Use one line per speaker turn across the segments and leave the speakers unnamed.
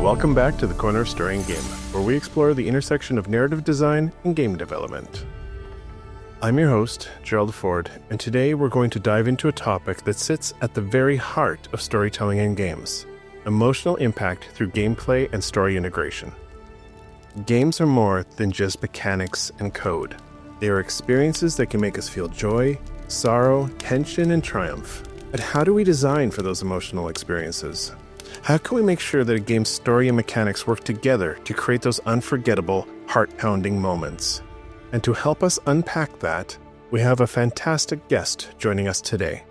Welcome back to the Corner of Story and Game, where we explore the intersection of narrative design and game development. I'm your host, Gerald Ford, and today we're going to dive into a topic that sits at the very heart of storytelling in games: emotional impact through gameplay and story integration. Games are more than just mechanics and code. They are experiences that can make us feel joy, sorrow, tension, and triumph. But how do we design for those emotional experiences? How can we make sure that a game's story and mechanics work together to create those unforgettable, heart-pounding moments? And to help us unpack that, we have a fantastic guest joining us today.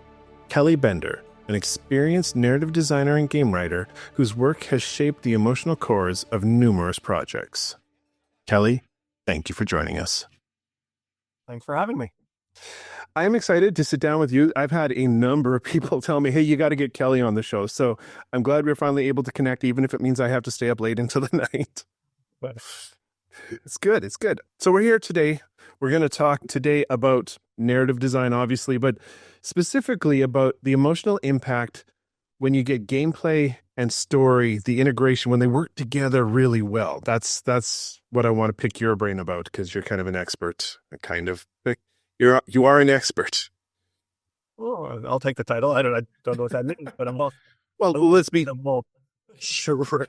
Kelly Bender, an experienced narrative designer and game writer whose work has shaped the emotional cores of numerous projects. Kelly, thank you for joining us.
Thanks for having me.
I am excited to sit down with you. I've had a number of people tell me, hey, you got to get Kelly on the show. So I'm glad we're finally able to connect, even if it means I have to stay up late into the night. But it's good. It's good. So we're here today. We're going to talk today about narrative design, obviously, but specifically about the emotional impact when you get gameplay and story, the integration, when they work together really well. That's what I want to pick your brain about, because you're kind of an expert, You are an expert.
Oh, I'll take the title. I don't know what that means, but I'm both.
Well, let's be
sure.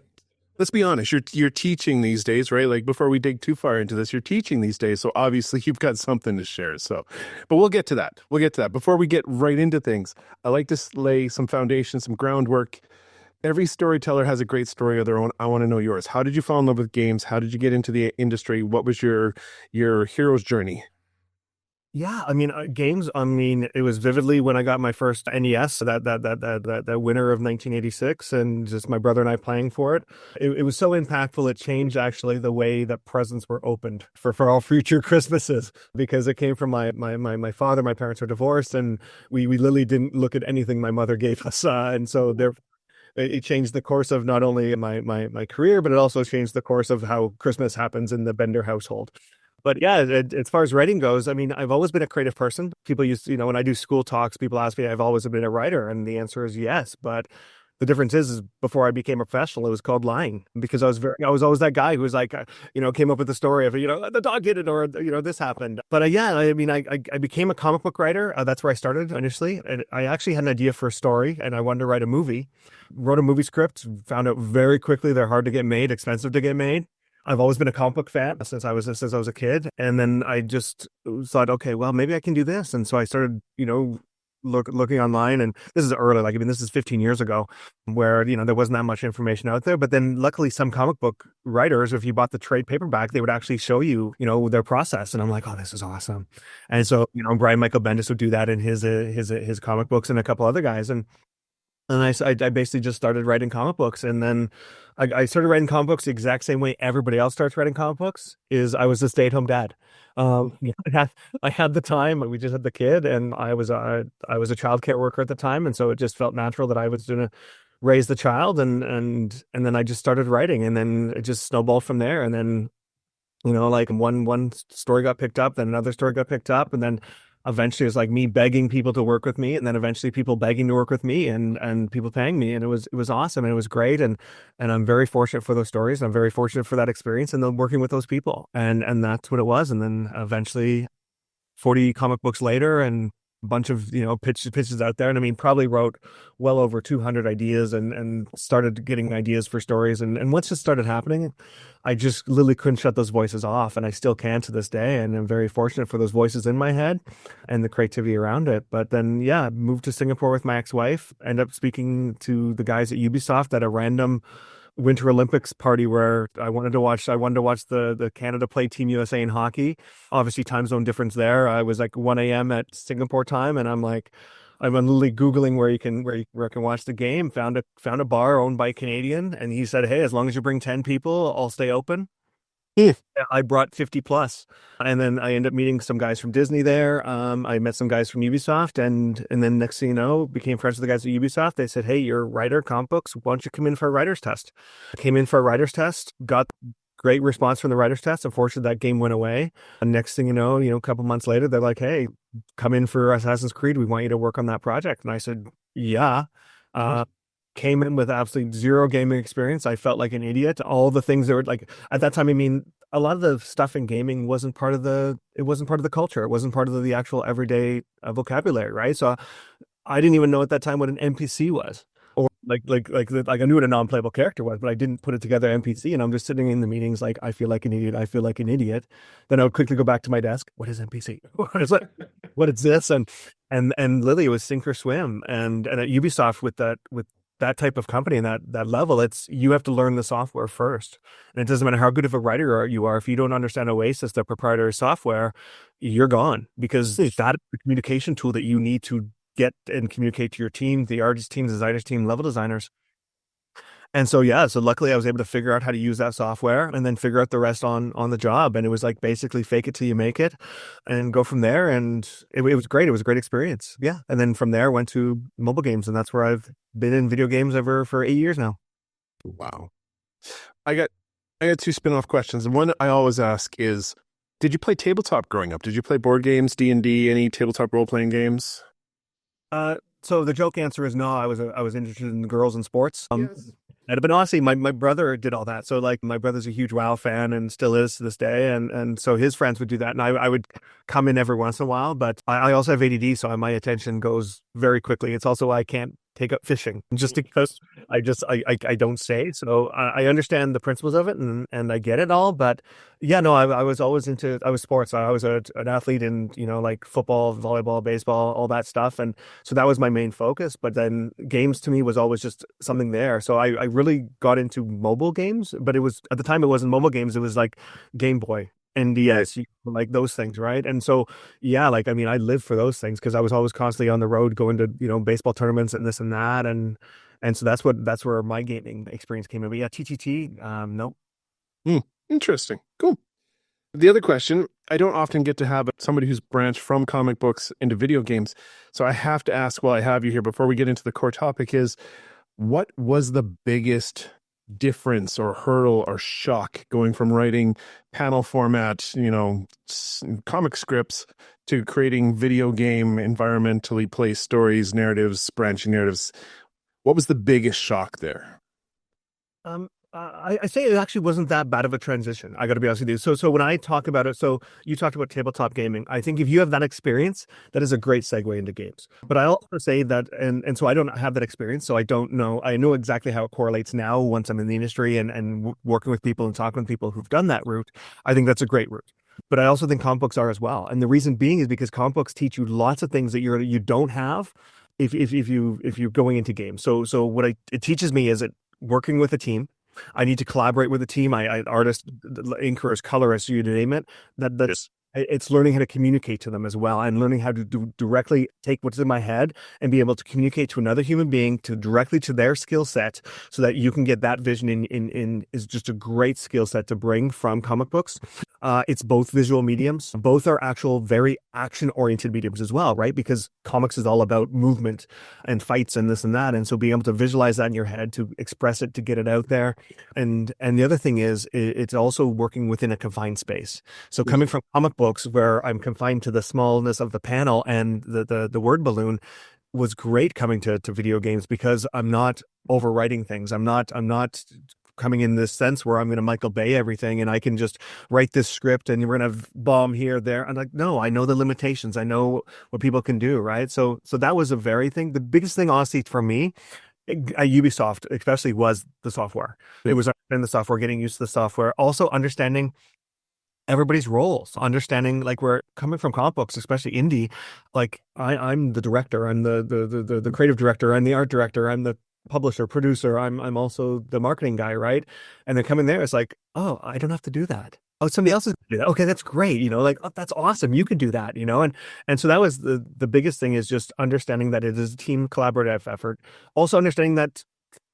Let's be honest. You're teaching these days, right? Like, before we dig too far into this, you're teaching these days. So obviously you've got something to share. But we'll get to that. Before we get right into things, I like to lay some foundation, some groundwork. Every storyteller has a great story of their own. I want to know yours. How did you fall in love with games? How did you get into the industry? What was your hero's journey?
Yeah, games. It was vividly when I got my first NES, that winter of 1986, and just my brother and I playing for it. It was so impactful. It changed actually the way that presents were opened for all future Christmases, because it came from my father. My parents were divorced, and we literally didn't look at anything my mother gave us, and so there. It changed the course of not only my career, but it also changed the course of how Christmas happens in the Bender household. But yeah, as far as writing goes, I've always been a creative person. People used to, when I do school talks, people ask me, I've always been a writer. And the answer is yes. But the difference is before I became a professional, it was called lying, because I was always that guy who was like, came up with the story of, the dog did it, or, this happened. But I became a comic book writer. That's where I started initially. And I actually had an idea for a story, and I wanted to write a movie. Wrote a movie script, found out very quickly they're hard to get made, expensive to get made. I've always been a comic book fan since I was a kid. And then I just thought, okay, well, maybe I can do this. And so I started, looking online, and this is early, this is 15 years ago, where, there wasn't that much information out there. But then luckily some comic book writers, if you bought the trade paperback, they would actually show you, their process. And I'm like, oh, this is awesome. And so, Brian Michael Bendis would do that in his comic books, and a couple other guys. And I basically just started writing comic books. And then I started writing comic books the exact same way everybody else starts writing comic books, is I was a stay-at-home dad. I had the time. We just had the kid, and I was a childcare worker at the time. And so it just felt natural that I was going to raise the child. And then I just started writing, and then it just snowballed from there. And then, one story got picked up, then another story got picked up. And then eventually it was like me begging people to work with me, and then eventually people begging to work with me, and people paying me. And it was awesome, and it was great. And I'm very fortunate for those stories. I'm very fortunate for that experience, and then working with those people. And that's what it was. And then eventually 40 comic books later, and a bunch of, pitches out there. And probably wrote well over 200 ideas, and started getting ideas for stories. And once it started happening, I just literally couldn't shut those voices off. And I still can to this day. And I'm very fortunate for those voices in my head and the creativity around it. But then, moved to Singapore with my ex-wife, ended up speaking to the guys at Ubisoft at a random Winter Olympics party where I wanted to watch the Canada play Team USA in hockey. Obviously time zone difference there. I was like 1 a.m. at Singapore time, and I'm literally Googling where I can watch the game. Found a bar owned by a Canadian, and he said, hey, as long as you bring 10 people, I'll stay open. I brought 50 plus. And then I ended up meeting some guys from Disney there. I met some guys from Ubisoft, and then next thing you know, became friends with the guys at Ubisoft. They said, hey, you're a writer, comic books. Why don't you come in for a writer's test? I came in for a writer's test, got great response from the writer's test. Unfortunately, that game went away. And next thing you know, a couple months later, they're like, hey, come in for Assassin's Creed. We want you to work on that project. And I said, yeah. came in with absolutely zero gaming experience. I felt like an idiot. All the things that were like at that time, I mean, a lot of the stuff in gaming wasn't part of the culture. It wasn't part of the actual everyday vocabulary, right? So I didn't even know at that time what an NPC was. Or like I knew what a non-playable character was, but I didn't put it together NPC. And I'm just sitting in the meetings like I feel like an idiot. I feel like an idiot. Then I would quickly go back to my desk. What is NPC? What is this? And Lily was sink or swim. And at Ubisoft with that type of company and that level, it's you have to learn the software first. And it doesn't matter how good of a writer you are, if you don't understand Oasis, the proprietary software, you're gone because that is the communication tool that you need to get and communicate to your team, the artist team, designers team, level designers. And so yeah, so luckily I was able to figure out how to use that software and then figure out the rest on the job. And it was like basically fake it till you make it and go from there. And it was great. It was a great experience. Yeah. And then from there went to mobile games, and that's where I've been in video games ever for 8 years now.
Wow. I got two spin-off questions. And one I always ask is, did you play tabletop growing up? Did you play board games, D&D, any tabletop role-playing games?
So the joke answer is no. I was interested in girls and sports.
Yes.
But honestly, my brother did all that. So like my brother's a huge WoW fan and still is to this day. And so his friends would do that. And I would come in every once in a while, but I also have ADD. So my attention goes very quickly. It's also why I can't take up fishing just because I don't say. So I understand the principles of it and I get it all. But yeah, no, I was always I was sports. I was an athlete in, like football, volleyball, baseball, all that stuff. And so that was my main focus. But then games to me was always just something there. So I really got into mobile games, but it was at the time it wasn't mobile games. It was like Game Boy. NDS, like those things, right? And so, yeah, like I mean, I lived for those things because I was always constantly on the road going to baseball tournaments and this and that, and so that's where my gaming experience came in. But yeah, TTT, nope.
Interesting, cool. The other question, I don't often get to have somebody who's branched from comic books into video games, so I have to ask while I have you here before we get into the core topic is, what was the biggest difference or hurdle or shock going from writing panel format, comic scripts to creating video game environmentally placed stories, narratives, branching narratives? What was the biggest shock there?
I say it actually wasn't that bad of a transition. I got to be honest with you. So when I talk about it, so you talked about tabletop gaming. I think if you have that experience, that is a great segue into games. But I also say that, and so I don't have that experience, so I don't know. I know exactly how it correlates now once I'm in the industry and working with people and talking with people who've done that route. I think that's a great route. But I also think comic books are as well. And the reason being is because comic books teach you lots of things that you don't have if you're going into games. So what it teaches me is that working with a team. I need to collaborate with a team. Artists, inkers, colorists, you name it. That's it's learning how to communicate to them as well, and learning how to directly take what's in my head and be able to communicate to another human being directly to their skill set, so that you can get that vision in is just a great skill set to bring from comic books. It's both visual mediums. Both are actual very action-oriented mediums as well, right? Because comics is all about movement and fights and this and that. And so being able to visualize that in your head, to express it, to get it out there. And the other thing is it's also working within a confined space. So coming from comic books where I'm confined to the smallness of the panel and the word balloon, was great coming to video games because I'm not overwriting things. I'm not coming in this sense where I'm going to Michael Bay everything and I can just write this script and we're going to bomb here, there. I'm like, no, I know the limitations. I know what people can do, right? So that was a very thing. The biggest thing, honestly, for me at Ubisoft, especially, was the software. It was understanding the software, getting used to the software, also understanding everybody's roles, understanding like we're coming from comic books, especially indie. Like I'm the director, I'm the creative director, I'm the art director, I'm the publisher, producer, I'm also the marketing guy, right? And then coming there, it's like, oh, I don't have to do that. Oh, somebody else is going to do that. Okay, that's great. Like, oh, that's awesome. You can do that, and so that was the biggest thing, is just understanding that it is a team collaborative effort. Also understanding that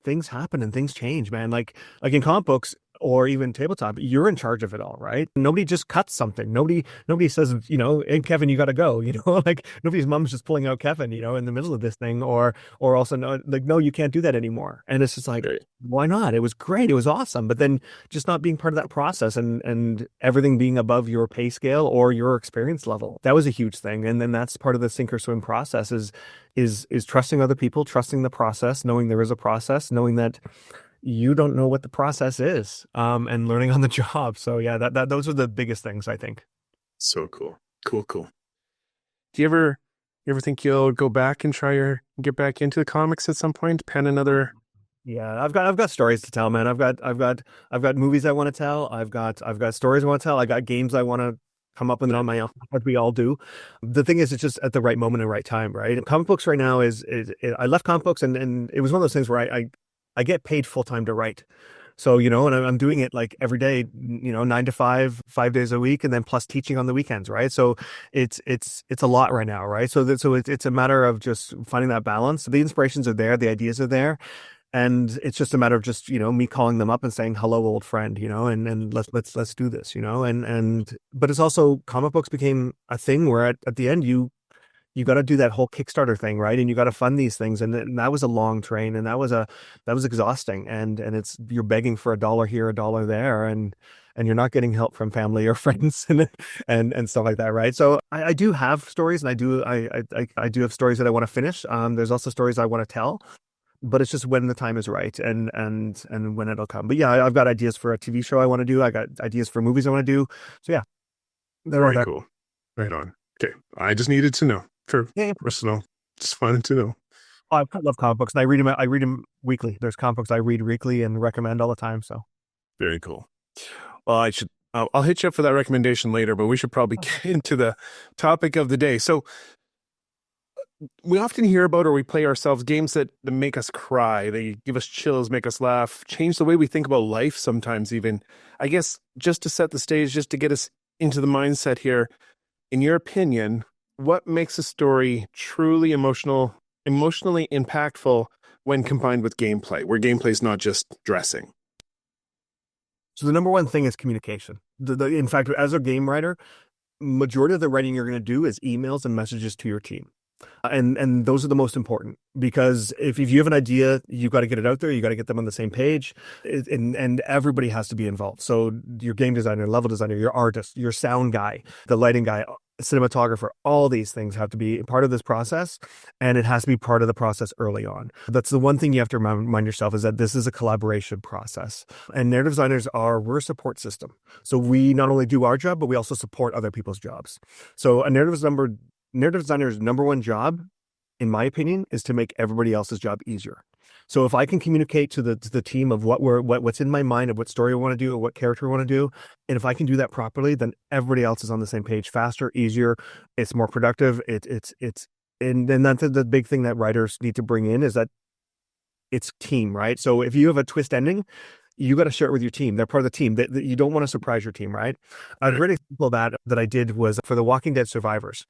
things happen and things change, man. Like in comic books, or even tabletop, you're in charge of it all, right? Nobody just cuts something. Nobody says, hey, Kevin, you got to go, like nobody's mom's just pulling out Kevin, in the middle of this thing, or also no, like, no, you can't do that anymore. And it's just like,
Right.
why not? It was great. It was awesome. But then just not being part of that process, and everything being above your pay scale or your experience level. That was a huge thing. And then that's part of the sink or swim process is trusting other people, trusting the process, knowing there is a process, knowing that you don't know what the process is, and learning on the job. So yeah, that those are the biggest things, I think.
So cool. Cool. Do you ever think you'll go back and get back into the comics at some point? Pen another.
Yeah, I've got stories to tell, man. I've got movies I want to tell. I've got stories I want to tell. I got games I want to come up with it on my own, like we all do. The thing is, it's just at the right moment and right time, right? Comic books right now I left comic books, and it was one of those things where I get paid full time to write. So, and I'm doing it like every day, 9 to 5, 5 days a week, and then plus teaching on the weekends, right? So it's a lot right now, right? So it's a matter of just finding that balance. The inspirations are there, the ideas are there, and it's just a matter of just me calling them up and saying, hello, old friend, and let's do this, and but it's also, comic books became a thing where at the end you got to do that whole Kickstarter thing, right? And you got to fund these things, and that was a long train, and that was exhausting, and you're begging for $1 here, $1 there, and you're not getting help from family or friends and stuff like that, right? So I do have stories, and I do have stories that I want to finish. There's also stories I want to tell, but it's just when the time is right, and when it'll come. But yeah, I've got ideas for a TV show I want to do. I got ideas for movies I want to do. So yeah, they're all
Very
there.
cool. Right on. Okay. I just needed to know for
Yeah.
personal. Just wanted to know.
Oh, I love comic books, and I read them. I read them weekly. There's comic books I read weekly and recommend all the time. So
Very cool. Well, I'll hit you up for that recommendation later, but we should probably get into the topic of the day. So we often hear about, or we play ourselves, games that make us cry. They give us chills, make us laugh, change the way we think about life sometimes even. I guess just to set the stage, just to get us into the mindset here, in your opinion, what makes a story truly emotionally impactful when combined with gameplay, where gameplay is not just dressing?
So the number one thing is communication. In fact, as a game writer, majority of the writing you're going to do is emails and messages to your team. And those are the most important, because if you have an idea, you've got to get it out there. You got to get them on the same page, and everybody has to be involved. So your game designer, level designer, your artist, your sound guy, the lighting guy, cinematographer, all these things have to be part of this process, and it has to be part of the process early on. That's the one thing you have to remind yourself, is that this is a collaboration process, and narrative designers we're a support system. So we not only do our job, but we also support other people's jobs. So a narrative designer's number one job, in my opinion, is to make everybody else's job easier. So if I can communicate to the team of what's in my mind, of what story I want to do, or what character I want to do, and if I can do that properly, then everybody else is on the same page faster, easier. It's more productive. And then that's the big thing that writers need to bring in, is that it's team, right? So if you have a twist ending, you got to share it with your team. They're part of the team. That you don't want to surprise your team, right? A great example of that I did was for the Walking Dead survivors.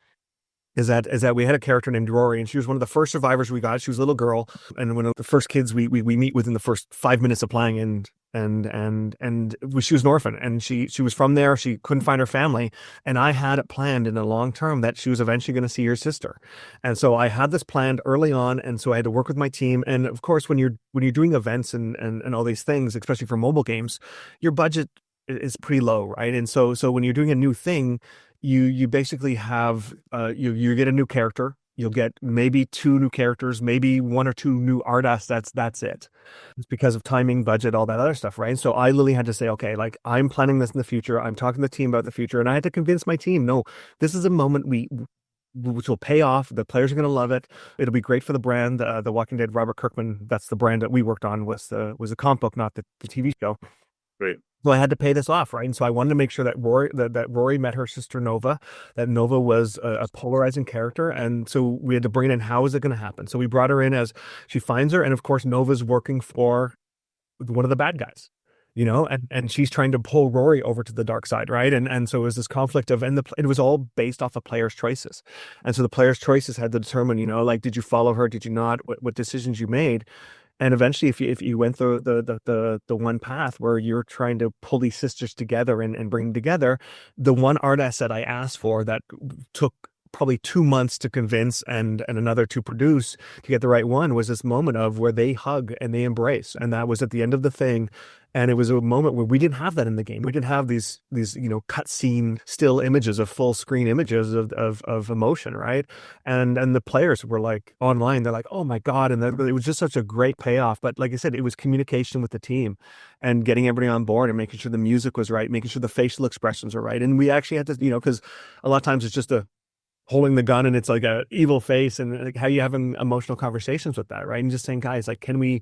Is that we had a character named Rory, and she was one of the first survivors we got. She was a little girl, and one of the first kids we meet within the first 5 minutes of playing, and she was an orphan, and she was from there. She couldn't find her family, and I had it planned in the long term that she was eventually going to see her sister, and so I had this planned early on, and so I had to work with my team. And of course, when you're doing events and all these things, especially for mobile games, your budget is pretty low, right? And so when you're doing a new thing, you basically have you get a new character. You'll get maybe 2 new characters, maybe 1 or 2 new art assets. That's it. It's because of timing, budget, all that other stuff, right? So I literally had to say, okay, like, I'm planning this in the future. I'm talking to the team about the future, and I had to convince my team, no, this is a moment which will pay off. The players are going to love it. It'll be great for the brand. The Walking Dead, Robert Kirkman, that's the brand that we worked on, was a comic book, not the TV show.
Right.
So I had to pay this off, right? And so I wanted to make sure that Rory met her sister Nova, that Nova was a polarizing character. And so we had to bring in, how is it going to happen? So we brought her in as she finds her. And of course, Nova's working for one of the bad guys, and she's trying to pull Rory over to the dark side, right? And so it was this conflict of, it was all based off of players' choices. And so the players' choices had to determine, like, did you follow her? Did you not? What decisions you made? And eventually, if you went the one path where you're trying to pull these sisters together and bring them together, the one art asset I asked for that took probably 2 months to convince and another to produce to get the right one was this moment of where they hug and they embrace, and that was at the end of the thing. And it was a moment where we didn't have that in the game. We didn't have these cut scene still images of full screen images of emotion, right? And the players were like online, they're like, oh my God. And it was just such a great payoff. But like I said, it was communication with the team and getting everybody on board and making sure the music was right, making sure the facial expressions are right. And we actually had to, because a lot of times it's just a holding the gun and it's like a evil face, and like how you having emotional conversations with that, right? And just saying, guys, like, can we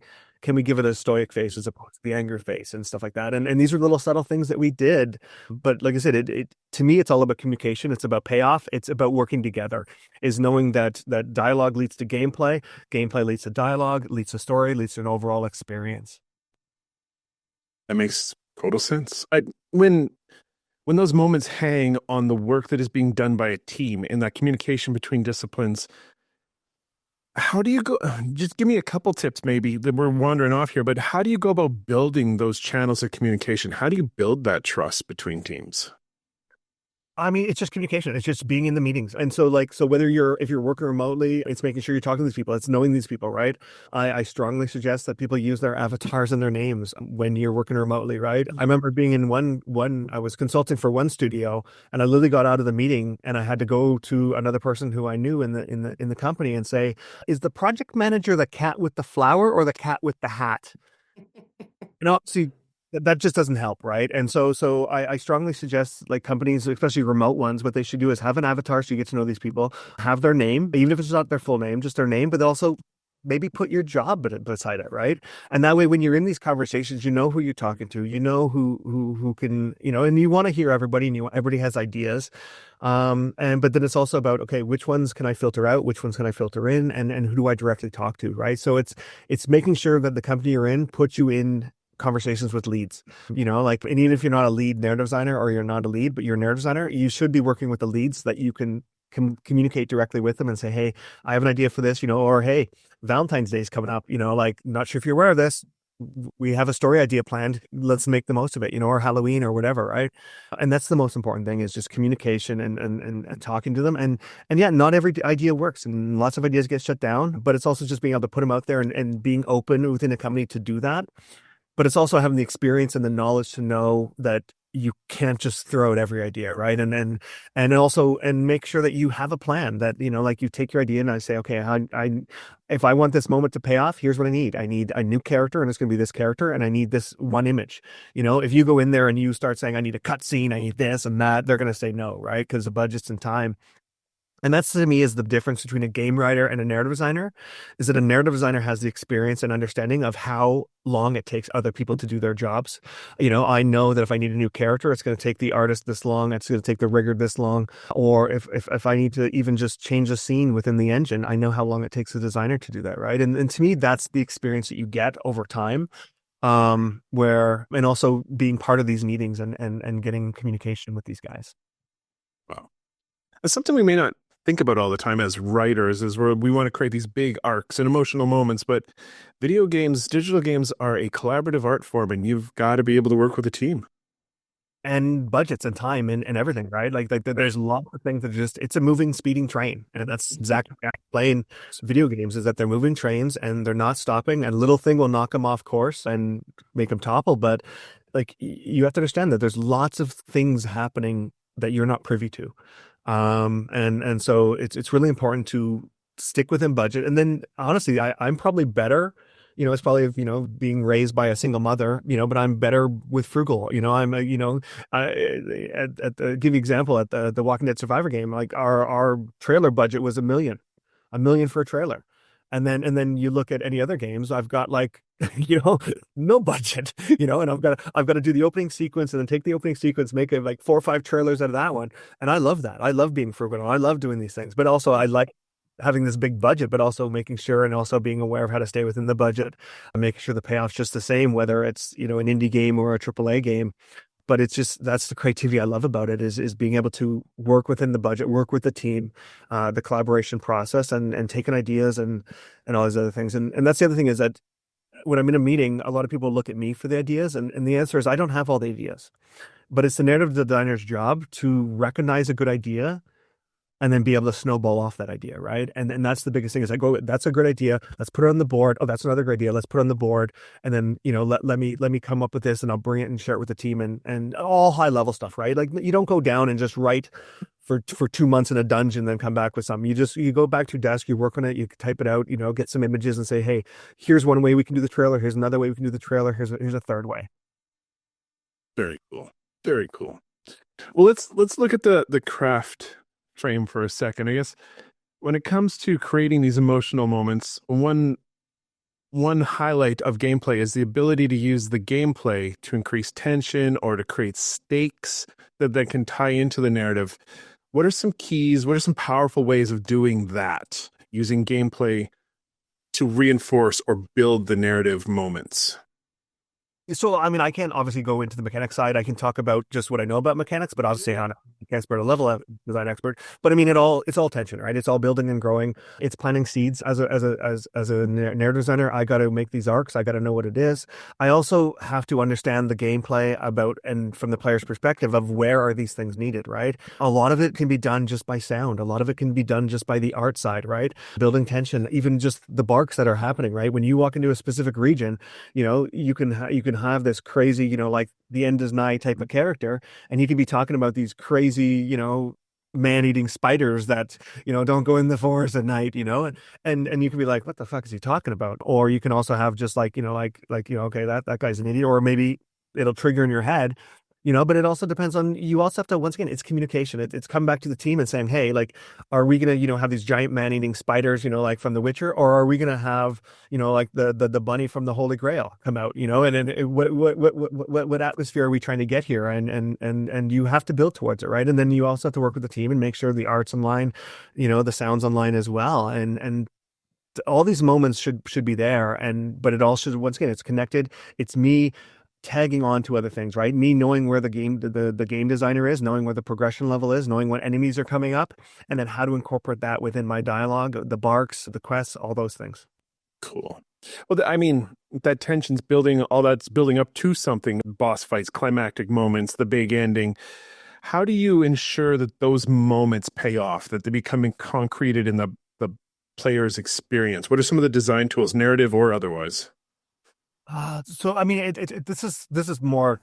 give it a stoic face as opposed to the anger face and stuff like that? And these are little subtle things that we did. But like I said, it to me, it's all about communication. It's about payoff. It's about working together, is knowing that dialogue leads to gameplay. Gameplay leads to dialogue, leads to story, leads to an overall experience.
That makes total sense. When those moments hang on the work that is being done by a team and that communication between disciplines, how do you go? Just give me a couple tips, maybe that we're wandering off here, but how do you go about building those channels of communication? How do you build that trust between teams?
I mean, it's just communication. It's just being in the meetings. And so whether if you're working remotely, it's making sure you're talking to these people. It's knowing these people, right? I strongly suggest that people use their avatars and their names when you're working remotely, right? I remember being in I was consulting for one studio, and I literally got out of the meeting and I had to go to another person who I knew in the company and say, is the project manager the cat with the flower or the cat with the hat? See, that just doesn't help, right? And so I strongly suggest, like, companies, especially remote ones, what they should do is have an avatar so you get to know these people, have their name, even if it's not their full name, just their name, but also maybe put your job beside it, right? And that way, when you're in these conversations, you know who you're talking to, you know who can, and you want to hear everybody, and everybody has ideas. But then it's also about, okay, which ones can I filter out, which ones can I filter in, and who do I directly talk to, right? So it's making sure that the company you're in puts you in conversations with leads, like, and even if you're not a lead narrative designer, or you're not a lead, but you're a narrative designer, you should be working with the leads that you can communicate directly with them and say, hey, I have an idea for this, or hey, Valentine's Day is coming up, like, not sure if you're aware of this, we have a story idea planned, let's make the most of it, or Halloween or whatever, right? And that's the most important thing, is just communication and talking to them. And yeah, not every idea works, and lots of ideas get shut down, but it's also just being able to put them out there and being open within a company to do that. But it's also having the experience and the knowledge to know that you can't just throw out every idea, right? And make sure that you have a plan, that, like, you take your idea and I say, okay, if I want this moment to pay off, here's what I need. I need a new character, and it's going to be this character, and I need this one image. If you go in there and you start saying, I need a cut scene, I need this and that, they're going to say no, right? Because the budgets and time. And that's, to me, is the difference between a game writer and a narrative designer, is that a narrative designer has the experience and understanding of how long it takes other people to do their jobs. I know that if I need a new character, it's going to take the artist this long. It's going to take the rigger this long. Or if I need to even just change a scene within the engine, I know how long it takes a designer to do that, right? And to me, that's the experience that you get over time, and also being part of these meetings and getting communication with these guys.
Wow. That's something we may not think about all the time as writers, is where we want to create these big arcs and emotional moments, but digital games are a collaborative art form, and you've got to be able to work with a team.
And budgets and time and everything, right? Like there's lots of things that it's a moving, speeding train. And that's exactly playing video games, is that they're moving trains and they're not stopping, and a little thing will knock them off course and make them topple. But, like, you have to understand that there's lots of things happening that you're not privy to. And so it's really important to stick within budget. And then, honestly, I'm probably better, it's probably, being raised by a single mother, but I'm better with frugal, I'm give you an example, at the Walking Dead Survivor game, like, our trailer budget was $1 million for a trailer. And then you look at any other games, I've got, like, no budget, and I've got to do the opening sequence, and then take the opening sequence, make it like 4 or 5 trailers out of that one. And I love that. I love being frugal. I love doing these things, but also I like having this big budget, but also making sure, and also being aware of how to stay within the budget, and making sure the payoff's just the same, whether it's, an indie game or a AAA game. But it's just, that's the creativity I love about it, is being able to work within the budget, work with the team, the collaboration process, and taking ideas and all these other things. And that's the other thing, is that when I'm in a meeting, a lot of people look at me for the ideas, and the answer is I don't have all the ideas. But it's the narrative designer's job to recognize a good idea and then be able to snowball off that idea, right? And that's the biggest thing is I go, that's a good idea. Let's put it on the board. Oh, that's another great idea. Let's put it on the board. And then, let me come up with this and I'll bring it and share it with the team and all high level stuff, right? Like you don't go down and just write for 2 months in a dungeon, then come back with something. You go back to your desk, you work on it, you type it out, get some images and say, hey, here's one way we can do the trailer. Here's another way we can do the trailer. Here's a third way.
Very cool. Very cool. Well, let's look at the craft frame for a second. I guess when it comes to creating these emotional moments, one highlight of gameplay is the ability to use the gameplay to increase tension or to create stakes that can tie into the narrative. What are some keys? What are some powerful ways of doing that, using gameplay to reinforce or build the narrative moments?
So, I mean, I can't obviously go into the mechanics side. I can talk about just what I know about mechanics, but obviously I'm not a mechanics expert, a level design expert. But I mean, it's all tension, right? It's all building and growing. It's planting seeds. As a narrative designer, I got to make these arcs. I got to know what it is. I also have to understand the gameplay about and from the player's perspective of where are these things needed, right? A lot of it can be done just by sound. A lot of it can be done just by the art side, right? Building tension, even just the barks that are happening, right? When you walk into a specific region, you can have this crazy, like the end is nigh type of character, and he can be talking about these crazy, man-eating spiders that, don't go in the forest at night, and you can be like, what the fuck is he talking about? Or you can also have just like, okay, that guy's an idiot, or maybe it'll trigger in your head. But it also depends on, you also have to, once again, it's communication. It's coming back to the team and saying, hey, like, are we going to, have these giant man-eating spiders, like from The Witcher, or are we going to have, like the bunny from the Holy Grail come out, and what atmosphere are we trying to get here? And you have to build towards it, right? And then you also have to work with the team and make sure the art's online, the sound's online as well. And all these moments should be there. But it all should, once again, it's connected. It's me tagging on to other things, right? Me knowing where the game designer is, knowing where the progression level is, knowing what enemies are coming up, and then how to incorporate that within my dialogue, the barks, the quests, all those things.
Cool. Well, I mean, that tension's building, all that's building up to something, boss fights, climactic moments, the big ending. How do you ensure that those moments pay off, that they become concreted in the player's experience? What are some of the design tools, narrative or otherwise?
So I mean, this is more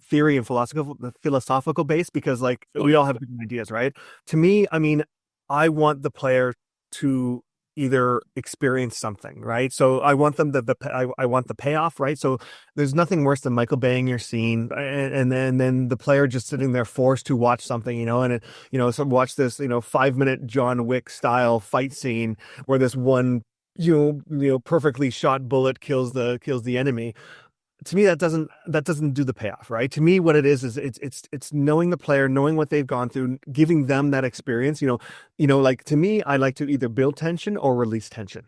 theory and philosophical based, because like we all have different ideas, right? To me, I mean, I want the player to either experience something, right? So I want them I want the payoff, right? So there's nothing worse than Michael Baying your scene, and then the player just sitting there forced to watch something, so watch this, 5-minute John Wick style fight scene where this one perfectly shot bullet kills the enemy. To me, that doesn't do the payoff, right? To me, what it is it's knowing the player, knowing what they've gone through, giving them that experience. Like to me, I like to either build tension or release tension.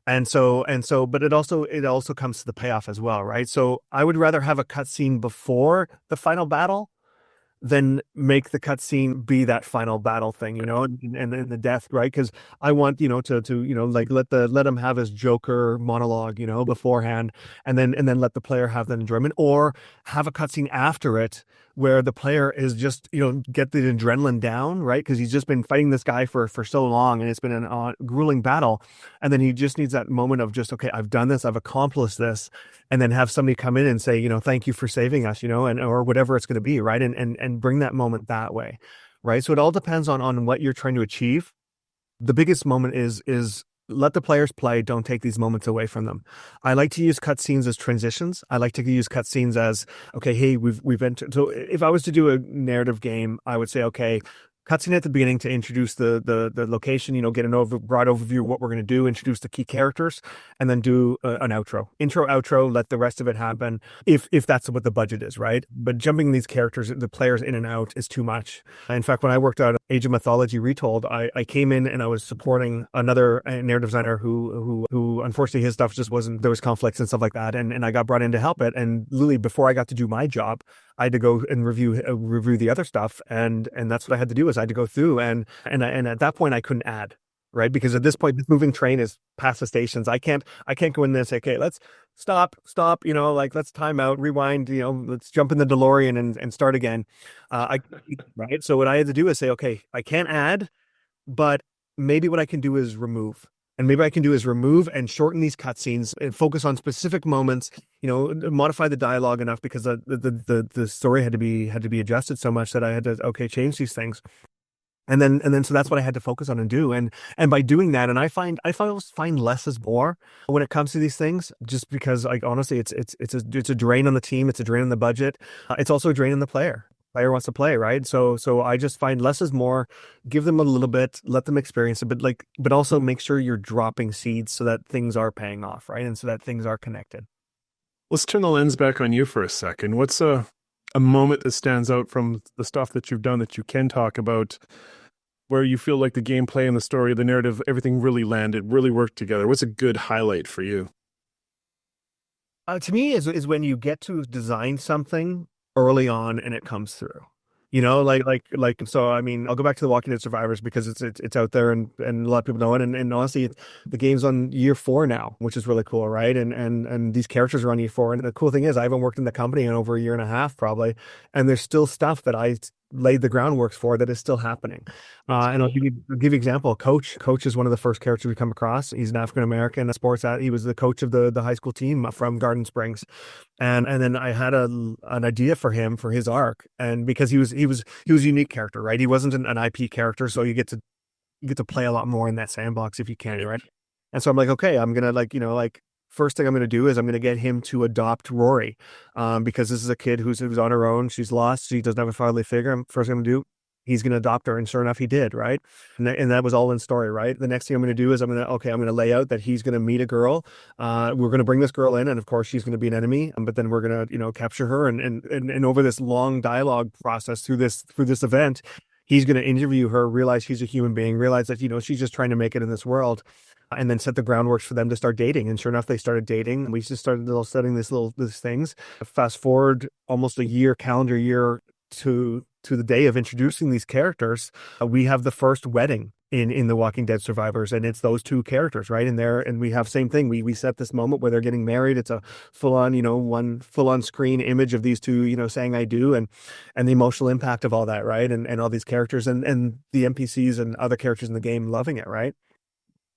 And so, but it also comes to the payoff as well, right? So I would rather have a cutscene before the final battle than make the cutscene be that final battle thing, and the death, right? Because I want, to like let him have his Joker monologue, beforehand, and then let the player have that enjoyment, or have a cutscene after it where the player is just, get the adrenaline down, right? Because he's just been fighting this guy for so long, and it's been a grueling battle, and then he just needs that moment of just, okay, I've done this, I've accomplished this, and then have somebody come in and say, thank you for saving us, and or whatever it's going to be, right? And bring that moment that way, right? So it all depends on what you're trying to achieve. The biggest moment is let the players play. Don't take these moments away from them. I like to use cutscenes as transitions. I like to use cutscenes as, okay, hey, we've entered. So if I was to do a narrative game, I would say, okay, cutscene at the beginning to introduce the location, get an broad overview of what we're going to do, introduce the key characters, and then do an outro, outro, let the rest of it happen if that's what the budget is, right? But jumping these characters, the players in and out is too much. In fact, when I worked out Age of Mythology Retold, I came in and I was supporting another narrative designer who unfortunately his stuff just wasn't, there was conflicts and stuff like that, and I got brought in to help it. And literally before I got to do my job, I had to go and review the other stuff, and that's what I had to do, is I had to go through and at that point I couldn't add. right? Because at this point, this moving train is past the stations. I can't go in there and say, okay, let's stop, like let's time out, rewind, let's jump in the DeLorean and start again. Right. So what I had to do is say, okay, I can't add, but maybe what I can do is remove. And maybe I can do is remove and shorten these cutscenes and focus on specific moments, modify the dialogue enough because the story had to be adjusted so much that I had to, okay, change these things. And then so that's what I had to focus on and do. And by doing that, and I find less is more when it comes to these things, just because, like, honestly, it's a drain on the team, it's a drain on the budget. It's also a drain on the player. Player wants to play, right? So I just find less is more. Give them a little bit, let them experience it, but also make sure you're dropping seeds so that things are paying off, right? And so that things are connected.
Let's turn the lens back on you for a second. What's a moment that stands out from the stuff that you've done that you can talk about, where you feel like the gameplay and the story, the narrative, everything really landed, really worked together? What's a good highlight for you?
To me, is when you get to design something early on and it comes through. Like. So, I mean, I'll go back to the Walking Dead Survivors because it's out there and a lot of people know it. And honestly, the game's on year 4 now, which is really cool, right? And these characters are on year 4. And the cool thing is, I haven't worked in the company in over a year and a half, probably, and there's still stuff that I laid the groundwork for that is still happening. And I'll give you an example. Coach is one of the first characters we come across. He's an African American sports athlete. He was the coach of the high school team from Garden Springs, and then I had an idea for him for his arc, and because he was a unique character, right? He wasn't an IP character, so you get to play a lot more in that sandbox if you can, right? And so I'm like, okay, I'm gonna first thing I'm gonna do is I'm gonna get him to adopt Rory, because this is a kid who's on her own. She's lost. She doesn't have a fatherly figure. First thing I'm gonna do, he's gonna adopt her, and sure enough, he did, right? And that was all in story, right? The next thing I'm gonna do is I'm gonna lay out that he's gonna meet a girl. We're gonna bring this girl in, and of course she's gonna be an enemy, but then we're gonna capture her, and over this long dialogue process through this event. He's going to interview her, realize she's a human being, realize that, she's just trying to make it in this world, and then set the groundwork for them to start dating. And sure enough, they started dating. We just started studying these things. Fast forward almost a year, calendar year to the day of introducing these characters. We have the first wedding in the Walking Dead Survivors, and it's those two characters, right? And we have same thing. We set this moment where they're getting married. It's a one full on screen image of these two, saying I do, and the emotional impact of all that, right? And all these characters and the NPCs and other characters in the game loving it, right?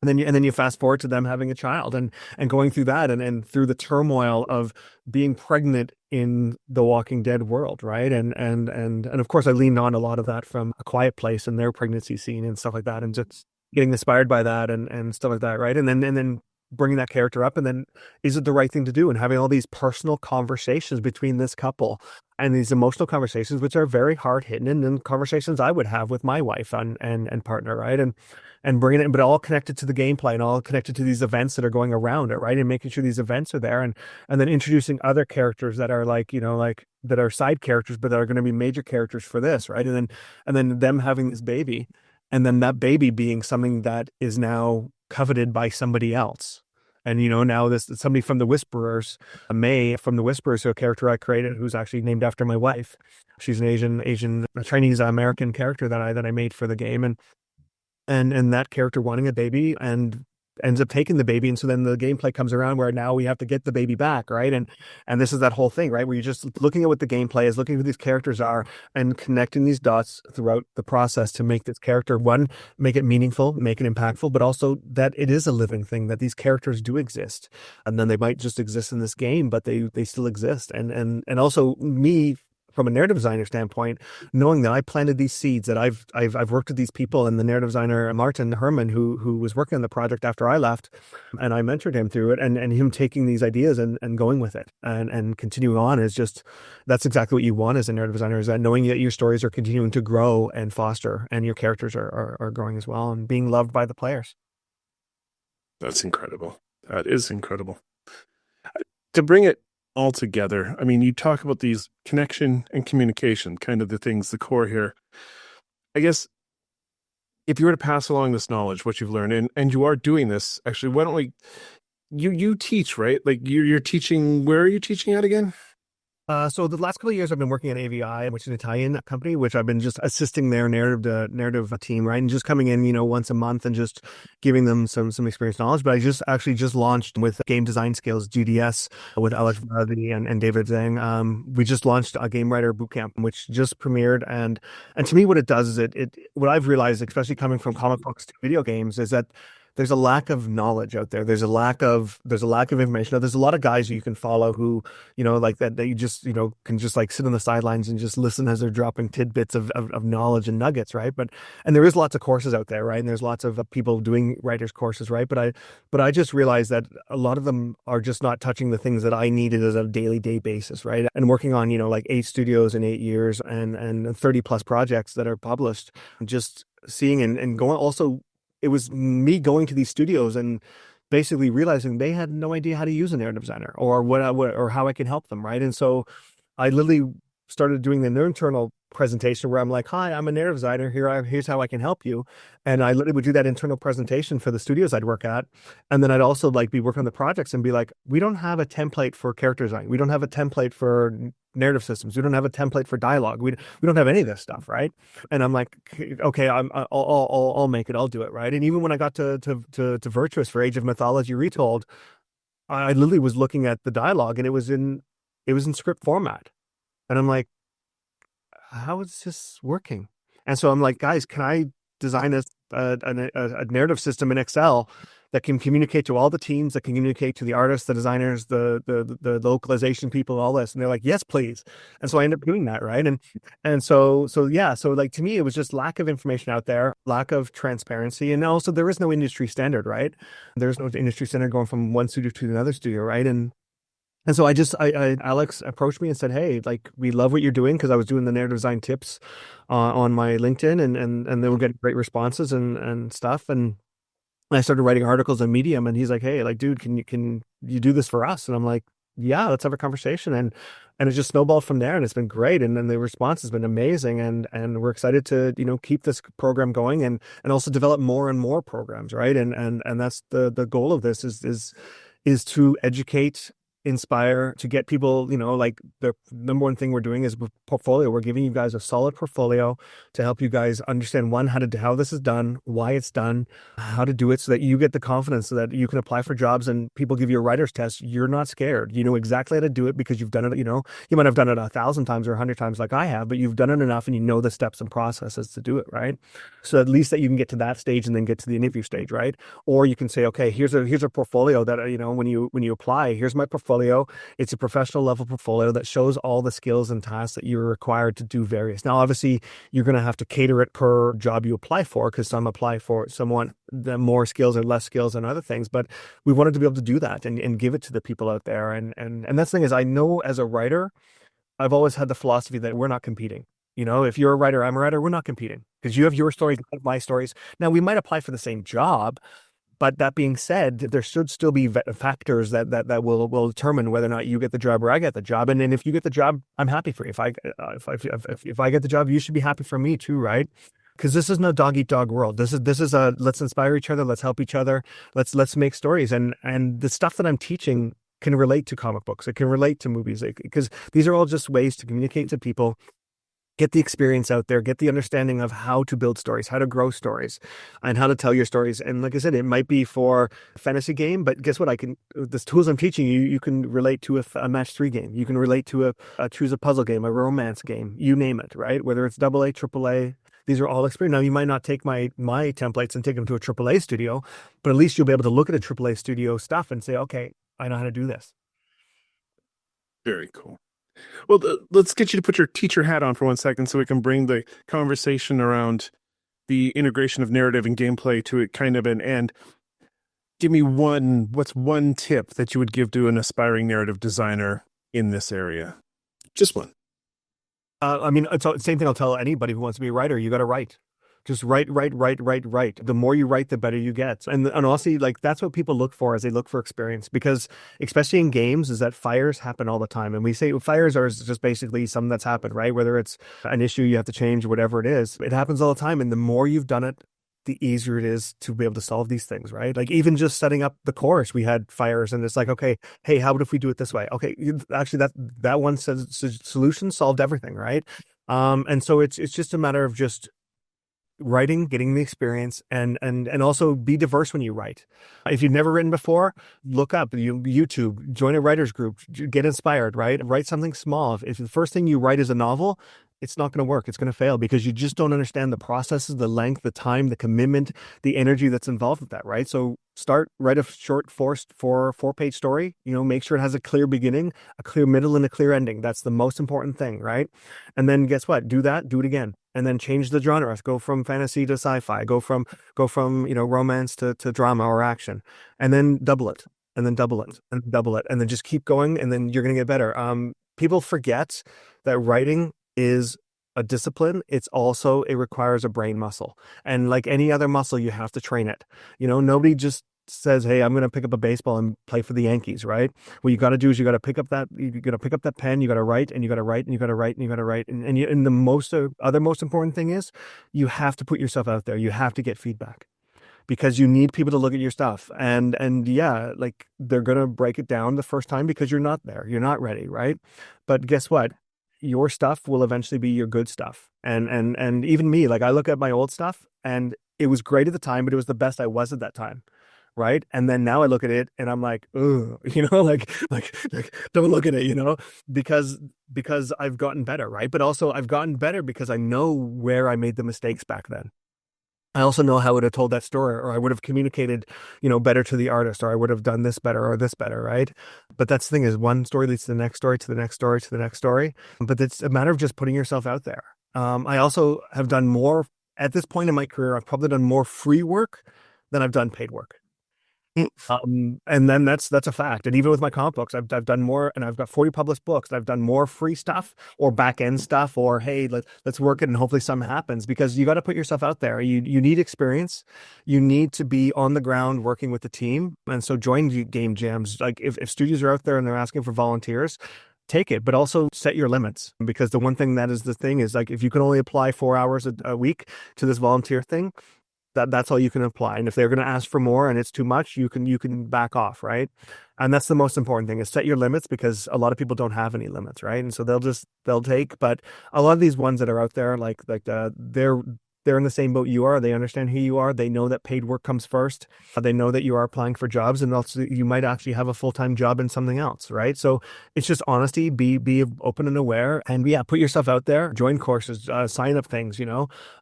And then you fast forward to them having a child and going through that and through the turmoil of being pregnant in the Walking Dead world, right? And of course I leaned on a lot of that from A Quiet Place and their pregnancy scene and stuff like that, and just getting inspired by that and stuff like that, right? And then bringing that character up, and then is it the right thing to do, and having all these personal conversations between this couple and these emotional conversations, which are very hard hitting, and conversations I would have with my wife and partner, right? And bringing it, but all connected to the gameplay and all connected to these events that are going around it, right? And making sure these events are there, and then introducing other characters that are that are side characters, but that are going to be major characters for this, right? And then them having this baby, and then that baby being something that is now coveted by somebody else. And now this somebody from the Whisperers, May from the Whisperers, a character I created who's actually named after my wife. She's an Asian Chinese American character that I made for the game, and that character wanting a baby and ends up taking the baby. And so then the gameplay comes around where now we have to get the baby back, right? And this is that whole thing, right? Where you're just looking at what the gameplay is, looking at who these characters are, and connecting these dots throughout the process to make this character, one, make it meaningful, make it impactful, but also that it is a living thing, that these characters do exist. And then they might just exist in this game, but they still exist. And also me, from a narrative designer standpoint, knowing that I planted these seeds, that I've worked with these people, and the narrative designer Martin Herman, who was working on the project after I left, and I mentored him through it, and him taking these ideas and going with it and continuing on is just, that's exactly what you want as a narrative designer, is that knowing that your stories are continuing to grow and foster, and your characters are growing as well and being loved by the players.
That's incredible. That is incredible. To bring it all together, I mean, you talk about these connection and communication, kind of the things, the core here. I guess if you were to pass along this knowledge, what you've learned, and you are doing this, actually, why don't you teach, right? Like you're teaching, where are you teaching at again?
So the last couple of years, I've been working at AVI, which is an Italian company, which I've been just assisting their narrative team, right, and just coming in, once a month and just giving them some experience knowledge. But I just launched with Game Design Skills (GDS) with Alex Vardy and David Zhang. We just launched a Game Writer Bootcamp, which just premiered, and to me, what it does is it what I've realized, especially coming from comic books to video games, is that there's a lack of knowledge out there. There's a lack of information. Now, there's a lot of guys you can follow who, like that you just, can just like sit on the sidelines and just listen as they're dropping tidbits of knowledge and nuggets, right? And there is lots of courses out there, right? And there's lots of people doing writers courses, right? But I just realized that a lot of them are just not touching the things that I needed as a daily day basis, right? And working on, like 8 studios in 8 years and 30 plus projects that are published, just seeing and going also, it was me going to these studios and basically realizing they had no idea how to use a narrative designer or or how I can help them, right? And so I literally started doing their internal presentation where I'm like, "Hi, I'm a narrative designer. Here's how I can help you." And I literally would do that internal presentation for the studios I'd work at, and then I'd also like be working on the projects and be like, "We don't have a template for character design. We don't have a template for narrative systems. We don't have a template for dialogue. We don't have any of this stuff, right?" And I'm like, "Okay, I'll make it. I'll do it, right?" And even when I got to Virtuous for Age of Mythology Retold, I literally was looking at the dialogue and it was in script format. And I'm like, how is this working? And so I'm like, guys, can I design a narrative system in Excel that can communicate to all the teams, that can communicate to the artists, the designers, the localization people, all this? And they're like, yes, please. And so I ended up doing that, right? And so yeah, so like to me, it was just lack of information out there, lack of transparency, and also there is no industry standard, right? There's no industry standard going from one studio to another studio, right? And so Alex approached me and said, "Hey, like we love what you're doing," because I was doing the narrative design tips on my LinkedIn, and they were getting great responses and stuff. And I started writing articles on Medium, and he's like, "Hey, like, dude, can you do this for us?" And I'm like, "Yeah, let's have a conversation." And it just snowballed from there, and it's been great. And then the response has been amazing, and we're excited to keep this program going and also develop more and more programs, right? And that's the goal of this is to educate, inspire, to get people, like the number one thing we're doing is portfolio. We're giving you guys a solid portfolio to help you guys understand how this is done, why it's done, how to do it, so that you get the confidence so that you can apply for jobs and people give you a writer's test. You're not scared. You know exactly how to do it because you've done it. You might have done it 1,000 times or 100 times like I have, but you've done it enough and you know the steps and processes to do it, right? So at least that you can get to that stage and then get to the interview stage, right? Or you can say, okay, here's a portfolio that when you apply, here's my portfolio. It's a professional level portfolio that shows all the skills and tasks that you're required to do various. Now, obviously, you're going to have to cater it per job you apply for, because some want the more skills or less skills and other things. But we wanted to be able to do that and give it to the people out there. And that's the thing is, I know as a writer, I've always had the philosophy that we're not competing. If you're a writer, I'm a writer, we're not competing, because you have your stories, I have my stories. Now, we might apply for the same job, but that being said, there should still be factors that will determine whether or not you get the job or I get the job. And if you get the job, I'm happy for you. If I get the job, you should be happy for me too, right? Because this is no dog eat dog world. This is a let's inspire each other, let's help each other, let's make stories. And the stuff that I'm teaching can relate to comic books. It can relate to movies, because these are all just ways to communicate to people, get the experience out there, get the understanding of how to build stories, how to grow stories, and how to tell your stories. And like I said, it might be for a fantasy game, but guess what? The tools I'm teaching you, you can relate to a match 3 game. You can relate to a choose a puzzle game, a romance game, you name it, right? Whether it's AA, AAA, these are all experience. Now, you might not take my templates and take them to a AAA studio, but at least you'll be able to look at a AAA studio stuff and say, okay, I know how to do this.
Very cool. Well, let's get you to put your teacher hat on for 1 second so we can bring the conversation around the integration of narrative and gameplay to it kind of an end. Give me what's one tip that you would give to an aspiring narrative designer in this area? Just one.
It's the same thing I'll tell anybody who wants to be a writer. You got to write. Just write. The more you write, the better you get. And honestly, like that's what people look for as they look for experience, because especially in games, is that fires happen all the time. And we say fires are just basically something that's happened, right? Whether it's an issue you have to change or whatever it is, it happens all the time. And the more you've done it, the easier it is to be able to solve these things, right? Like even just setting up the course, we had fires, and it's like, okay, hey, how about if we do it this way? Okay, actually, that one says solution solved everything, right? And so it's just a matter of just writing, getting the experience, and also be diverse when you write. If you've never written before, look up YouTube, join a writers group, get inspired, right? Write something small. If the first thing you write is a novel, it's not going to work. It's going to fail because you just don't understand the processes, the length, the time, the commitment, the energy that's involved with that, right? So write a short four-page story, make sure it has a clear beginning, a clear middle, and a clear ending. That's the most important thing, right? And then guess what? Do it again. And then change the genre. Go from fantasy to sci-fi. Go from romance to drama or action. And then double it. And then double it. And double it. And then just keep going. And then you're going to get better. People forget that writing is a discipline. It requires a brain muscle. And like any other muscle, you have to train it. Nobody just says, "Hey, I'm going to pick up a baseball and play for the Yankees," right? What you got to do is you got to pick up that pen, you got to write, and you got to write, and you got to write, and you got to write. And the most important thing is you have to put yourself out there. You have to get feedback because you need people to look at your stuff. And yeah, like they're going to break it down the first time because you're not there. You're not ready, right? But guess what? Your stuff will eventually be your good stuff. And even me, like I look at my old stuff and it was great at the time, but it was the best I was at that time. Right. And then now I look at it and I'm like, ugh, like don't look at it, because I've gotten better. Right. But also I've gotten better because I know where I made the mistakes back then. I also know how I would have told that story, or I would have communicated, better to the artist, or I would have done this better or this better, right? But that's the thing is one story leads to the next story, to the next story, to the next story. But it's a matter of just putting yourself out there. I also have done more at this point in my career. I've probably done more free work than I've done paid work. And then that's a fact. And even with my comic books, I've done more, and I've got 40 published books. I've done more free stuff or back end stuff, or hey, let's work it and hopefully something happens, because you got to put yourself out there. You need experience. You need to be on the ground working with the team. And so join game jams. Like if studios are out there and they're asking for volunteers, take it, but also set your limits, because the one thing that is the thing is like if you can only apply 4 hours a week to this volunteer thing, that's all you can apply. And if they're going to ask for more and it's too much, you can back off, right? And that's the most important thing, is set your limits, because a lot of people don't have any limits, right? And so they'll take. But a lot of these ones that are out there, they're in the same boat you are. They understand who you are. They know that paid work comes first. They know that you are applying for jobs, and also you might actually have a full-time job in something else, right? So it's just honesty, be open and aware, and yeah, put yourself out there, join courses, sign up things,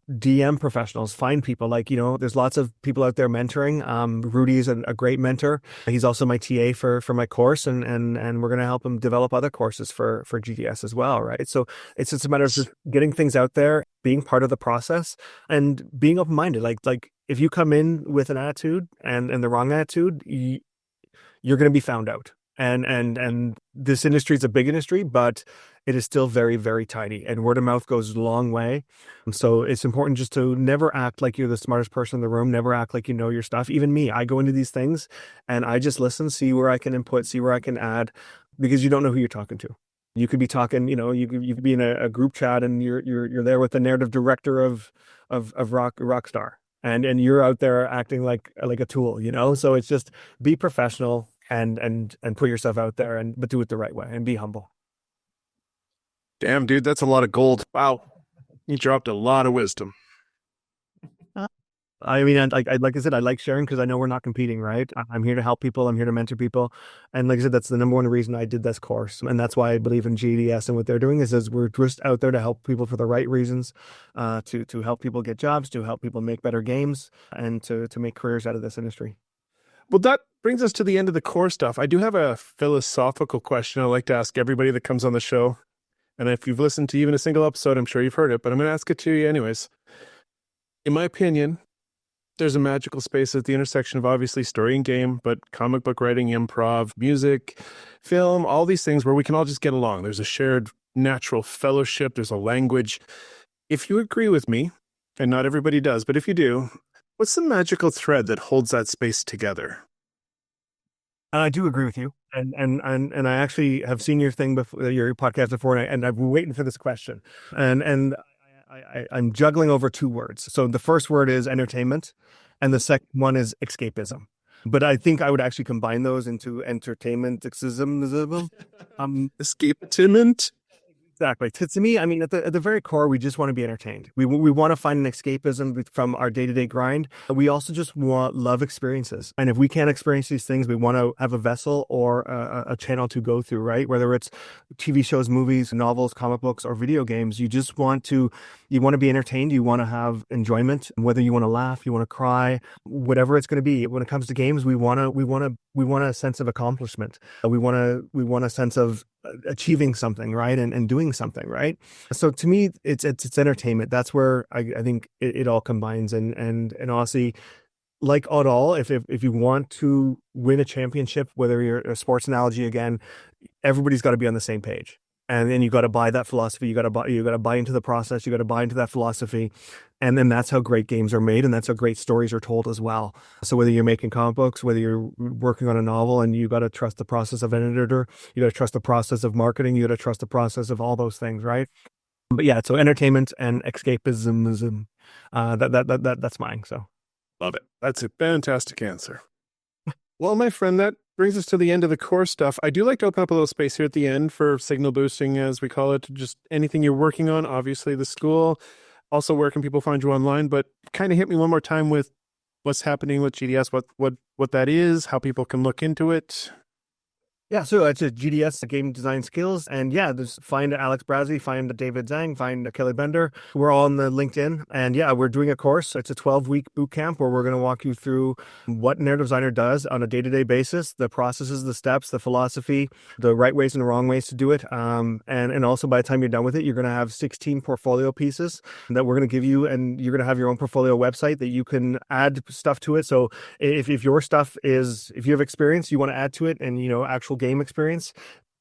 DM professionals, find people there's lots of people out there mentoring. Rudy's a great mentor. He's also my TA for my course, and we're going to help him develop other courses for GDS as well, right? So it's just a matter of just getting things out there, being part of the process, and being open-minded. Like if you come in with an attitude and the wrong attitude, you're going to be found out. And this industry is a big industry, but it is still very, very tiny, and word of mouth goes a long way. So it's important just to never act like you're the smartest person in the room, never act like you know your stuff. Even me, I go into these things and I just listen, see where I can input, see where I can add, because you don't know who you're talking to. You could be talking, you could be in a group chat and you're there with the narrative director of Rockstar, and you're out there acting like a tool, So it's just be professional and put yourself out there, but do it the right way and be humble.
Damn, dude, that's a lot of gold. Wow. You dropped a lot of wisdom.
I mean, like I said, I like sharing because I know we're not competing, right? I'm here to help people. I'm here to mentor people. And like I said, that's the number one reason I did this course. And that's why I believe in GDS and what they're doing is we're just out there to help people for the right reasons, to help people get jobs, to help people make better games, and to make careers out of this industry.
Well, that brings us to the end of the core stuff. I do have a philosophical question I like to ask everybody that comes on the show. And if you've listened to even a single episode, I'm sure you've heard it, but I'm going to ask it to you anyways. In my opinion, there's a magical space at the intersection of obviously story and game, but comic book writing, improv, music, film, all these things where we can all just get along. There's a shared natural fellowship. There's a language. If you agree with me, and not everybody does, but if you do, what's the magical thread that holds that space together?
And I do agree with you. And I actually have seen your thing before, your podcast before, and I've been waiting for this question. And I'm juggling over two words. So the first word is entertainment, and the second one is escapism. But I think I would actually combine those into entertainmentism.
Escapement.
Exactly. To me, I mean, at the very core, we just want to be entertained. We want to find an escapism from our day-to-day grind. We also just want love experiences. And if we can't experience these things, we want to have a vessel or a channel to go through, right? Whether it's TV shows, movies, novels, comic books, or video games, you want to be entertained. You want to have enjoyment, whether you want to laugh, you want to cry, whatever it's going to be. When it comes to games, we want a sense of accomplishment. We want a sense of achieving something, right, and doing something, right. So to me, it's entertainment. That's where I think it all combines. And honestly, like all, if you want to win a championship, whether you're a sports analogy again, everybody's got to be on the same page. And then you got to buy that philosophy. You got to buy into the process. You got to buy into that philosophy, and then that's how great games are made, and that's how great stories are told as well. So whether you're making comic books, whether you're working on a novel, and you got to trust the process of an editor, you got to trust the process of marketing, you got to trust the process of all those things, right? But yeah, so entertainment and escapism, that's mine. So
Love it. That's a fantastic answer. Well, my friend, that brings us to the end of the core stuff. I do like to open up a little space here at the end for signal boosting, as we call it, just anything you're working on, obviously the school. Also, where can people find you online? But kind of hit me one more time with what's happening with GDS, what that is, how people can look into it.
Yeah, so it's a GDS, Game Design Skills, and yeah, just find Alex Brazzi, find David Zhang, find Kelly Bender. We're all on the LinkedIn, and yeah, we're doing a course. It's a 12-week boot camp where we're going to walk you through what narrative designer does on a day-to-day basis, the processes, the steps, the philosophy, the right ways and the wrong ways to do it. And also by the time you're done with it, you're going to have 16 portfolio pieces that we're going to give you, and you're going to have your own portfolio website that you can add stuff to it. So if your stuff is, if you have experience, you want to add to it, and actual game experience,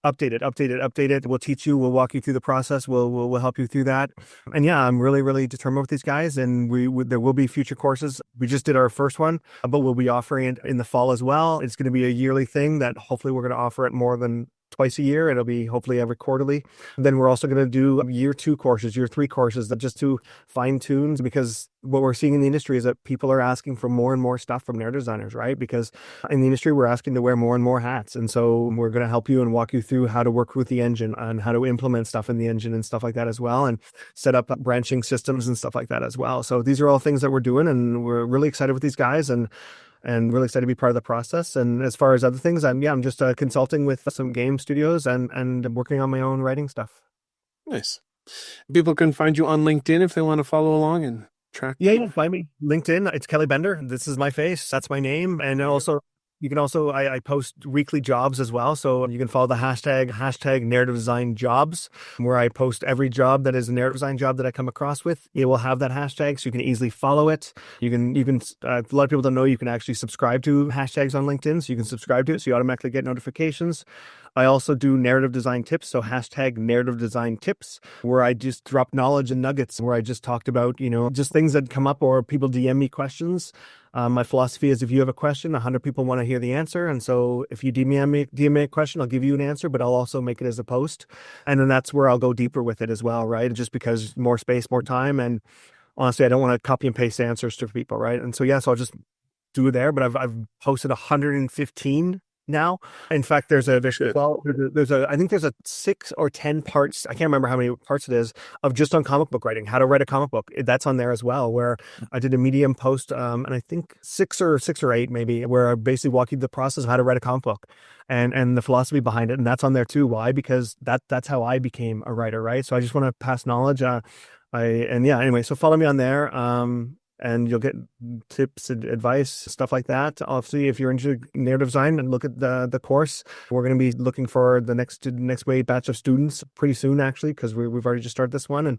update it. We'll teach you, we'll walk you through the process, we'll help you through that. And yeah, I'm really determined with these guys, and there will be future courses. We just did our first one, but we'll be offering it in the fall as well. It's going to be a yearly thing that hopefully we're going to offer it more than twice a year. It'll be hopefully every quarterly. Then we're also going to do year 2 courses, year 3 courses, that just to fine tune, because what we're seeing in the industry is that people are asking for more and more stuff from narrative designers, right? Because in the industry, we're asking to wear more and more hats. And so we're going to help you and walk you through how to work with the engine and how to implement stuff in the engine and stuff like that as well, and set up branching systems and stuff like that as well. So these are all things that we're doing, and we're really excited with these guys, and really excited to be part of the process. And as far as other things, I'm just consulting with some game studios and working on my own writing stuff.
Nice. People can find you on LinkedIn if they want to follow along and track.
Yeah, you can find me LinkedIn. It's Kelly Bender. This is my face. That's my name. And also, you can also, I post weekly jobs as well. So you can follow the hashtag narrative design jobs, where I post every job that is a narrative design job that I come across with. It will have that hashtag, so you can easily follow it. You can a lot of people don't know you can actually subscribe to hashtags on LinkedIn. So you can subscribe to it, so you automatically get notifications. I also do narrative design tips, so hashtag narrative design tips, where I just drop knowledge and nuggets, where I just talked about, just things that come up, or people DM me questions. My philosophy is, if you have a question, 100 people want to hear the answer. And so if you DM me a question, I'll give you an answer, but I'll also make it as a post. And then that's where I'll go deeper with it as well, right? Just because more space, more time. And honestly, I don't want to copy and paste answers to people, right? And so, yes, I'll just do it there. But I've posted 115 now. In fact, I think there's a 6 or 10 parts, I can't remember how many parts it is, of just on comic book writing, how to write a comic book. That's on there as well, where I did a Medium post, and I think 6 or 8 maybe, where I basically walk you through the process of how to write a comic book and the philosophy behind it. And that's on there too. Why? Because that's how I became a writer, right? So I just want to pass knowledge. Anyway, so follow me on there. And you'll get tips and advice, stuff like that. Obviously, if you're into narrative design, and look at the course. We're going to be looking for the next wave batch of students pretty soon, actually, because we've already just started this one, and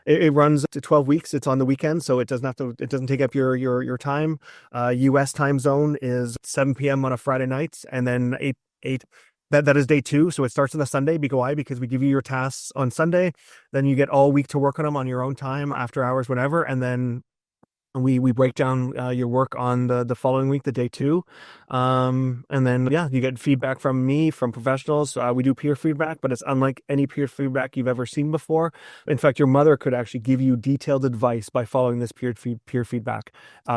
it runs to 12 weeks. It's on the weekend, so it doesn't take up your time. US time zone is 7 p.m. on a Friday night, and then 8. That is day 2, so it starts on a Sunday. Why? Because we give you your tasks on Sunday, then you get all week to work on them on your own time, after hours, whatever, and then We break down your work on the following week, the day two. And then, yeah, you get feedback from me, from professionals. We do peer feedback, but it's unlike any peer feedback you've ever seen before. In fact, your mother could actually give you detailed advice by following this peer feedback,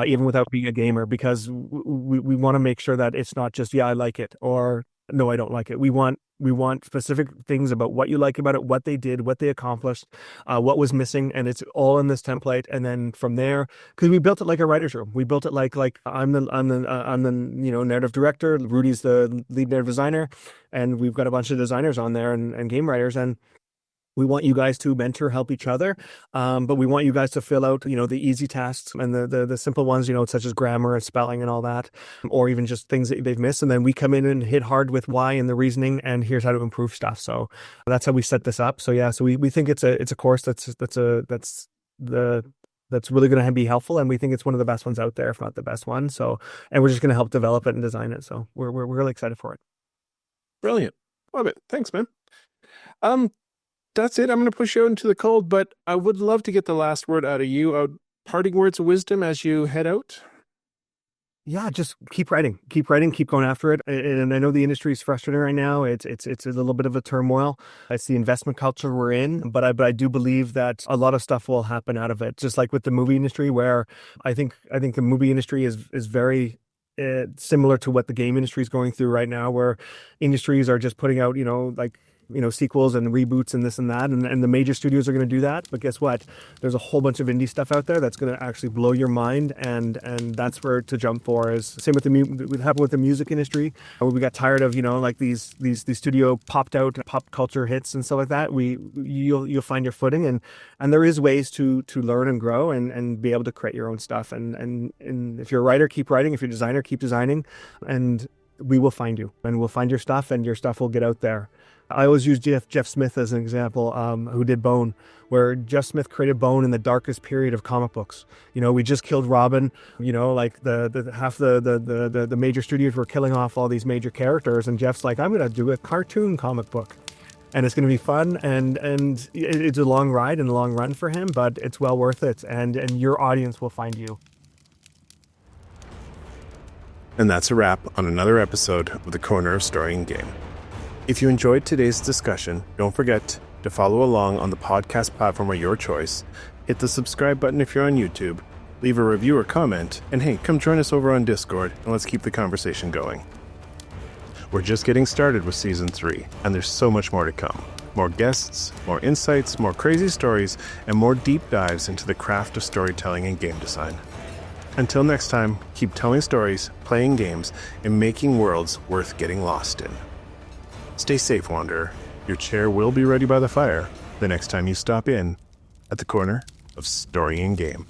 even without being a gamer, because we want to make sure that it's not just, yeah, I like it, or no, I don't like it. We want specific things about what you like about it, what they did, what they accomplished, what was missing, and it's all in this template. And then from there, because we built it like a writer's room, we built it like I'm the narrative director, Rudy's the lead narrative designer, and we've got a bunch of designers on there and game writers, and we want you guys to mentor, help each other, but we want you guys to fill out, the easy tasks and the simple ones, such as grammar and spelling and all that, or even just things that they've missed. And then we come in and hit hard with why and the reasoning, and here's how to improve stuff. So that's how we set this up. So yeah, so we think it's a course that's really going to be helpful, and we think it's one of the best ones out there, if not the best one. So, and we're just going to help develop it and design it. So we're really excited for it.
Brilliant. Love it. Thanks, man. That's it. I'm going to push you out into the cold, but I would love to get the last word out of you. Parting words of wisdom as you head out.
Yeah, just keep writing, keep going after it. And I know the industry is frustrating right now. It's a little bit of a turmoil. It's the investment culture we're in, but I do believe that a lot of stuff will happen out of it. Just like with the movie industry, where I think the movie industry is very similar to what the game industry is going through right now, where industries are just putting out, sequels and reboots and this and that, and the major studios are going to do that. But guess what? There's a whole bunch of indie stuff out there that's going to actually blow your mind, and that's where to jump for. Is same with what happened with the music industry, where we got tired of these studio popped out pop culture hits and stuff like that. You'll find your footing, and there is ways to learn and grow and be able to create your own stuff. And if you're a writer, keep writing. If you're a designer, keep designing, and we will find you, and we'll find your stuff, and your stuff will get out there. I always use Jeff Smith as an example, who did Bone, where Jeff Smith created Bone in the darkest period of comic books. We just killed Robin, like the major studios were killing off all these major characters, and Jeff's like, I'm going to do a cartoon comic book, and it's going to be fun, and it's a long ride and a long run for him, but it's well worth it, and your audience will find you.
And that's a wrap on another episode of the Corner of Story and Game. If you enjoyed today's discussion, don't forget to follow along on the podcast platform of your choice, hit the subscribe button if you're on YouTube, leave a review or comment, and hey, come join us over on Discord and let's keep the conversation going. We're just getting started with Season 3, and there's so much more to come. More guests, more insights, more crazy stories, and more deep dives into the craft of storytelling and game design. Until next time, keep telling stories, playing games, and making worlds worth getting lost in. Stay safe, Wanderer. Your chair will be ready by the fire the next time you stop in at the Corner of Story and Game.